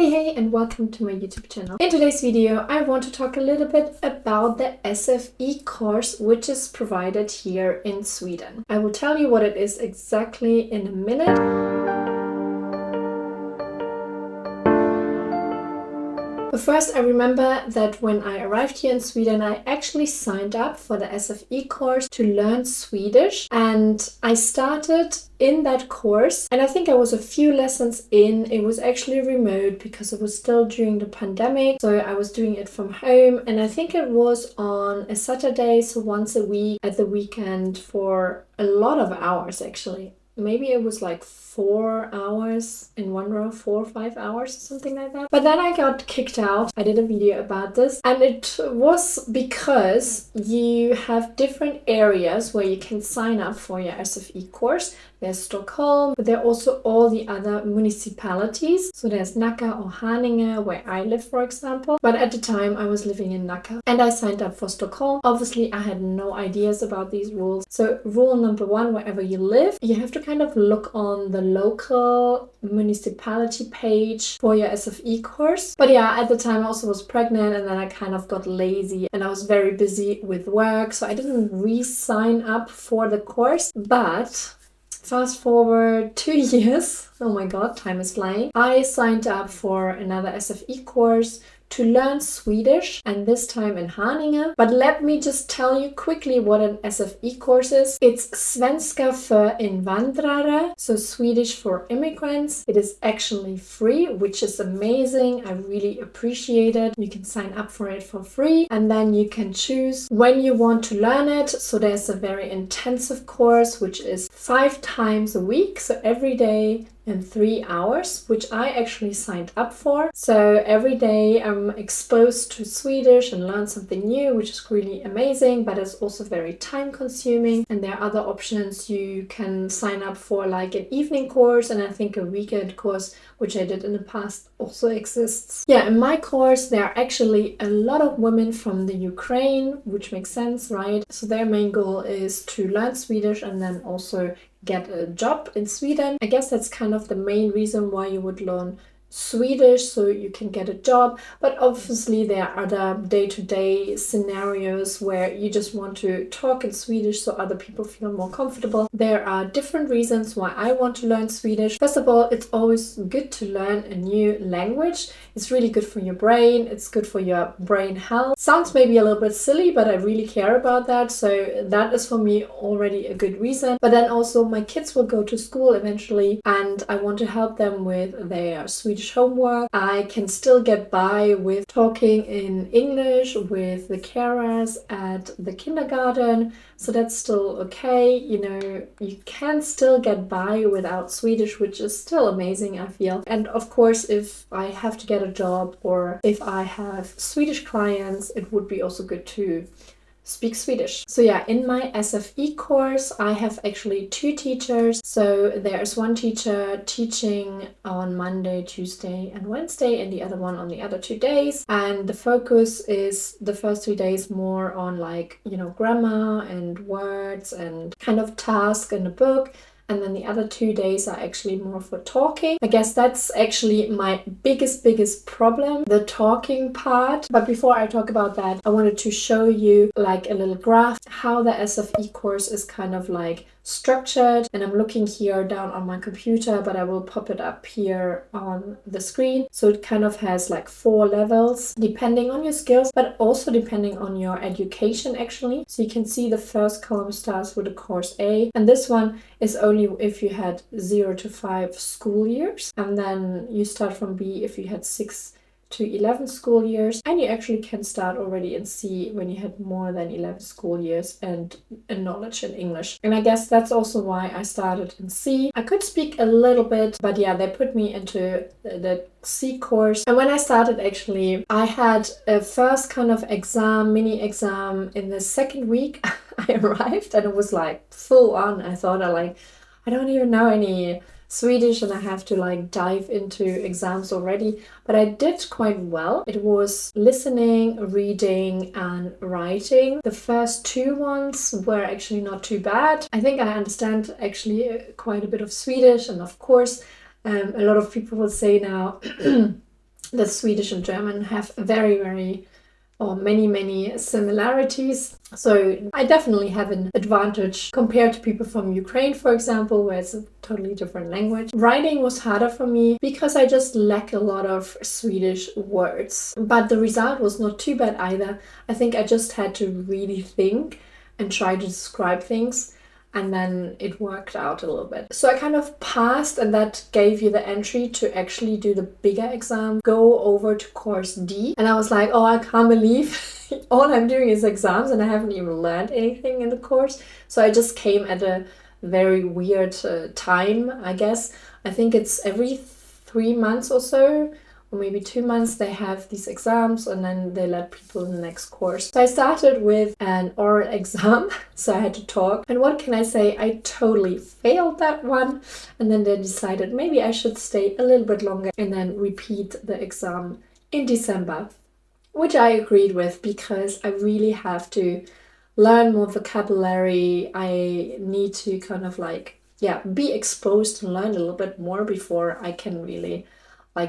Hey and welcome to my YouTube channel. In today's video I want to talk a little bit about the SFI course which is provided here in Sweden. I will tell you what it is exactly in a minute. But first, I remember that when I arrived here in Sweden, I actually signed up for the SFI course to learn Swedish, and I started in that course, and I think I was a few lessons in. It was actually remote because it was still during the pandemic, so I was doing it from home, and I think it was on a Saturday, so once a week at the weekend for a lot of hours actually. Maybe it was like 4 hours in one row, 4 or 5 hours, something like that. But then I got kicked out. I did a video about this, and it was because you have different areas where you can sign up for your SFI course. There's Stockholm, but there are also all the other municipalities. So there's Nacka or Haninge, where I live, for example. But at the time I was living in Nacka and I signed up for Stockholm. Obviously I had no ideas about these rules. So rule number 1, wherever you live, you have to kind of look on the local municipality page for your SFI course. But yeah, at the time I also was pregnant, and then I kind of got lazy and I was very busy with work, so I didn't re-sign up for the course. But fast forward 2 years, oh my god, time is flying. I signed up for another SFI course to learn Swedish, and this time in Haninge. But let me just tell you quickly what an SFI course is. It's Svenska för invandrare, so Swedish for immigrants. It is actually free, which is amazing. I really appreciate it. You can sign up for it for free, and then you can choose when you want to learn it. So there's a very intensive course, which is 5 times a week, so every day in 3 hours, which I actually signed up for. So every day I'm exposed to Swedish and learn something new, which is really amazing, but it's also very time consuming. And there are other options you can sign up for, like an evening course, and I think a weekend course, which I did in the past, also exists. Yeah, in my course there are actually a lot of women from the Ukraine, which makes sense, right? So their main goal is to learn Swedish and then also get a job in Sweden. I guess that's kind of the main reason why you would learn Swedish, so you can get a job. But obviously there are other day-to-day scenarios where you just want to talk in Swedish so other people feel more comfortable. There are different reasons why I want to learn Swedish. First of all, it's always good to learn a new language. It's really good for your brain. It's good for your brain health. Sounds maybe a little bit silly, but I really care about that. So that is for me already a good reason. But then also my kids will go to school eventually, and I want to help them with their Swedish homework. I can still get by with talking in English with the carers at the kindergarten, so that's still okay. You know, you can still get by without Swedish, which is still amazing, I feel. And of course, if I have to get a job or if I have Swedish clients, it would be also good to speak Swedish. So yeah, in my SFI course I have actually 2 teachers. So there's one teacher teaching on Monday, Tuesday and Wednesday, and the other one on the other 2 days. And the focus is the first 3 days more on, like, you know, grammar and words and kind of task in the book. And then the other 2 days are actually more for talking. I guess that's actually my biggest problem, the talking part. But before I talk about that, I wanted to show you like a little graph, how the SFI course is kind of like structured. And I'm looking here down on my computer, but I will pop it up here on the screen. So it kind of has like 4 levels depending on your skills, but also depending on your education actually. So you can see the first column starts with the course A, and this one is only if you had 0 to 5 school years, and then you start from B if you had 6 to 11 school years, and you actually can start already in C when you had more than 11 school years and a knowledge in English. And I guess that's also why I started in C. I could speak a little bit, but yeah, they put me into the C course. And when I started, actually I had a first kind of exam, mini exam in the second week I arrived, and it was like full on. I thought I don't even know any Swedish and I have to like dive into exams already, but I did quite well. It was listening, reading and writing. The first 2 ones were actually not too bad. I think I understand actually quite a bit of Swedish, and of course a lot of people will say now that Swedish and German have very or many similarities. So I definitely have an advantage compared to people from Ukraine, for example, where it's a totally different language. Writing was harder for me because I just lack a lot of Swedish words. But the result was not too bad either. I think I just had to really think and try to describe things, and then it worked out a little bit. So I kind of passed, and that gave you the entry to actually do the bigger exam, go over to course D. And I was like, oh, I can't believe all I'm doing is exams and I haven't even learned anything in the course. So I just came at a very weird time, I guess. I think it's every 3 months or so, or maybe 2 months, they have these exams, and then they let people in the next course. So I started with an oral exam, so I had to talk. And what can I say? I totally failed that one. And then they decided maybe I should stay a little bit longer and then repeat the exam in December, which I agreed with because I really have to learn more vocabulary. I need to kind of be exposed and learn a little bit more before I can really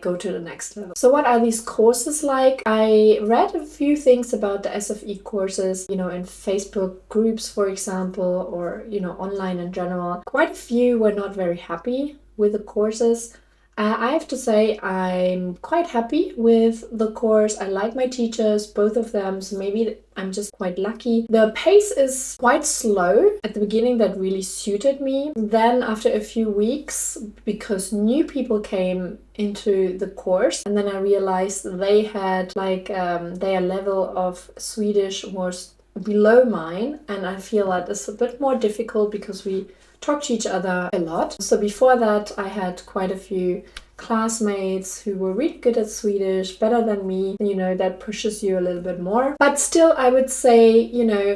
go to the next level. So what are these courses like? I read a few things about the SFI courses, in Facebook groups, for example, or, online in general. Quite a few were not very happy with the courses. I have to say I'm quite happy with the course. I like my teachers, both of them, so maybe I'm just quite lucky. The pace is quite slow. At the beginning, that really suited me. Then after a few weeks, because new people came into the course, and then I realized they had their level of Swedish was below mine, and I feel that it's a bit more difficult because we talk to each other a lot. So before that, I had quite a few classmates who were really good at Swedish, better than me. That pushes you a little bit more. But still, I would say,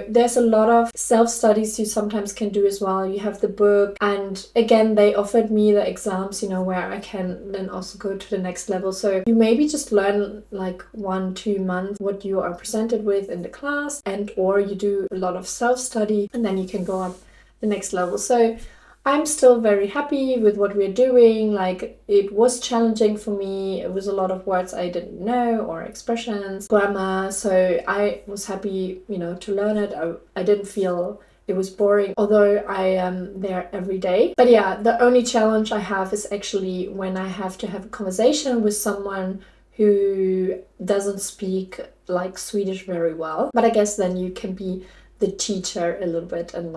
there's a lot of self-studies you sometimes can do as well. You have the book, and again, they offered me the exams, where I can then also go to the next level. So you maybe just learn 1-2 months what you are presented with in the class, and or you do a lot of self-study, and then you can go up the next level. So I'm still very happy with what we're doing. It was challenging for me. It was a lot of words I didn't know, or expressions, grammar. So I was happy, to learn it. I didn't feel it was boring, although I am there every day. But yeah, the only challenge I have is actually when I have to have a conversation with someone who doesn't speak Swedish very well. But I guess then you can be the teacher a little bit and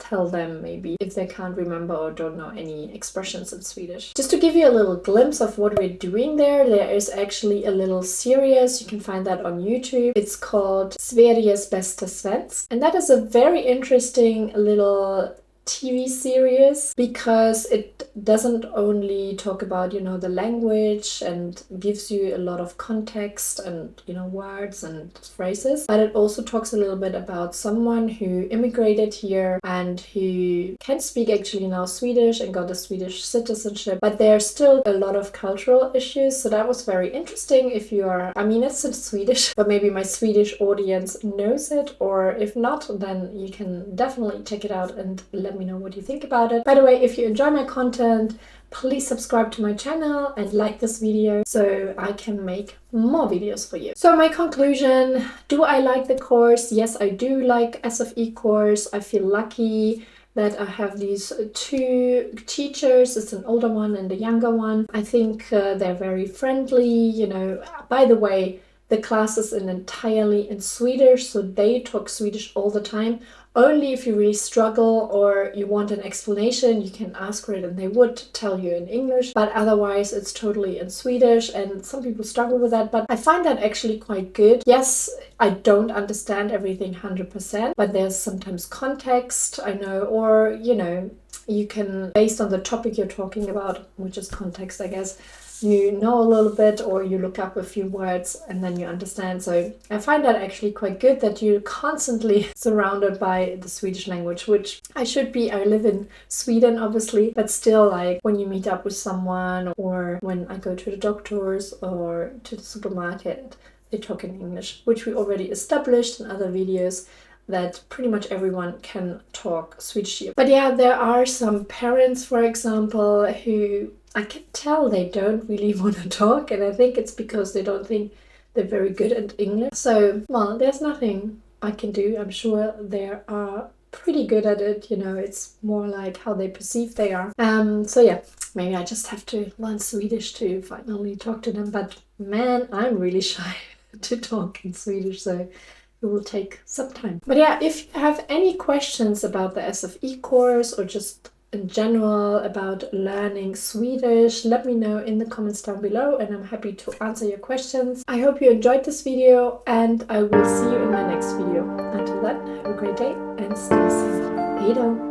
tell them maybe if they can't remember or don't know any expressions in Swedish. Just to give you a little glimpse of what we're doing there is actually a little series. You can find that on YouTube. It's called Sveriges bästa svensk. And that is a very interesting little TV series because it doesn't only talk about, the language and gives you a lot of context and, words and phrases, but it also talks a little bit about someone who immigrated here and who can speak actually now Swedish and got a Swedish citizenship, but there's still a lot of cultural issues. So that was very interesting if you are, it's in Swedish, but maybe my Swedish audience knows it, or if not, then you can definitely check it out and let me know what you think about it. By the way, if you enjoy my content, please subscribe to my channel and like this video so I can make more videos for you. So my conclusion, do I like the course? Yes, I do like SFI course. I feel lucky that I have these 2 teachers. It's an older one and a younger one. I think they're very friendly. By the way, the class is entirely in Swedish, so they talk Swedish all the time. Only if you really struggle or you want an explanation, you can ask for it and they would tell you in English. But otherwise, it's totally in Swedish, and some people struggle with that. But I find that actually quite good. Yes, I don't understand everything 100%, but there's sometimes context, I know, or, you can, based on the topic you're talking about, which is context, I guess, you know a little bit, or you look up a few words and then you understand. So I find that actually quite good that you're constantly surrounded by the Swedish language, which I should be. I live in Sweden, obviously, but still, when you meet up with someone or when I go to the doctors or to the supermarket, they talk in English, which we already established in other videos. that pretty much everyone can talk Swedish here. But yeah, there are some parents, for example, who I can tell they don't really want to talk, and I think it's because they don't think they're very good at English. So, well, there's nothing I can do. I'm sure they are pretty good at it, you know, it's more like how they perceive they are. So yeah, maybe I just have to learn Swedish to finally talk to them, but man, I'm really shy to talk in Swedish, so it will take some time. But yeah, if you have any questions about the SFI course or just in general about learning Swedish, let me know in the comments down below and I'm happy to answer your questions. I hope you enjoyed this video and I will see you in my next video. Until then, have a great day and stay safe. Hej då!